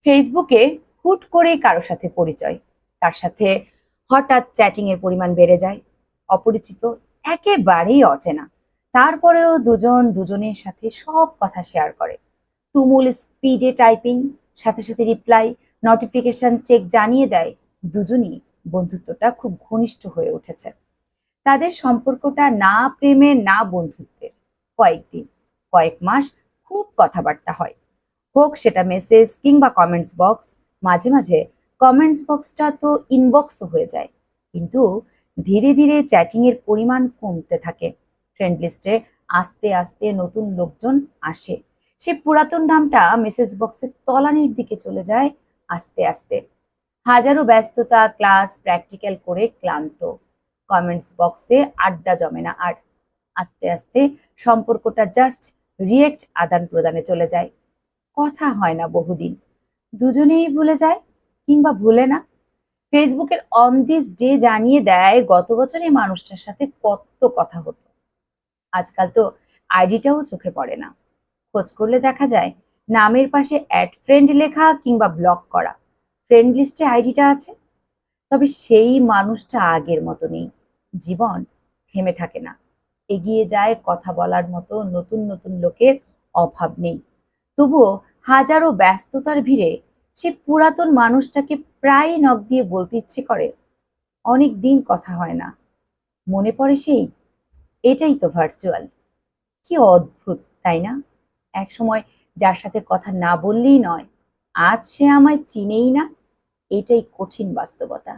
ফেসবুকে হুট করেই কারো সাথে পরিচয়, তার সাথে হঠাৎ চ্যাটিং এর পরিমাণ বেড়ে যায়। অপরিচিত, একেবারেই অচেনা, তারপরেও দুজন দুজনের সাথে সব কথা শেয়ার করে। তুমুল স্পিডে টাইপিং, সাথে সাথে রিপ্লাই, নোটিফিকেশন চেক জানিয়ে দেয় দুজনই বন্ধুত্বটা খুব ঘনিষ্ঠ হয়ে উঠেছে। তাদের সম্পর্কটা না প্রেমের না বন্ধুত্বের। কয়েকদিন, কয়েক মাস খুব কথাবার্তা হয়, হোক সেটা মেসেজ কিংবা কমেন্টস বক্স। মাঝে মাঝে কমেন্টস বক্সটা তো ইনবক্সও হয়ে যায়। কিন্তু ধীরে ধীরে চ্যাটিং এর পরিমাণ কমতে থাকে। ফ্রেন্ড লিস্টে আস্তে আস্তে নতুন লোকজন আসে, সেই পুরাতন নামটা মেসেজ বক্সের তলানির দিকে চলে যায় আস্তে আস্তে। হাজারো ব্যস্ততা, ক্লাস, প্র্যাকটিক্যাল করে ক্লান্ত, কমেন্টস বক্সে আড্ডা জমে না আর। আস্তে আস্তে সম্পর্কটা জাস্ট রিয়েক্ট আদান প্রদানে চলে যায়। কথা হয় না বহুদিন, দুজনেই ভুলে যায় কিংবা ভুলে না। ফেসবুকের অন দিস ডে জানিয়ে দেয় গত বছর এই মানুষটার সাথে কত কথা হতো। আজকাল তো আইডিটাও চোখে পড়ে না। খোঁজ করলে দেখা যায় নামের পাশে অ্যাড ফ্রেন্ড লেখা কিংবা ব্লক করা। ফ্রেন্ড লিস্টে আইডিটা আছে, তবে সেই মানুষটা আগের মতো নেই। জীবন থেমে থাকে না, এগিয়ে যায়। কথা বলার মতো নতুন নতুন লোকের অভাব নেই। তবুও হাজারো ব্যস্ততার ভিড়ে সে পুরাতন মানুষটাকে প্রায় নখ দিয়ে বলতে ইচ্ছে করে, অনেক দিন কথা হয় না, মনে পড়ে সেই। এটাই তো ভার্চুয়াল। কি অদ্ভুত, তাই না? এক সময় যার সাথে কথা না বললেই নয়, আজ সে আমায় চিনেই না। এটাই কঠিন বাস্তবতা।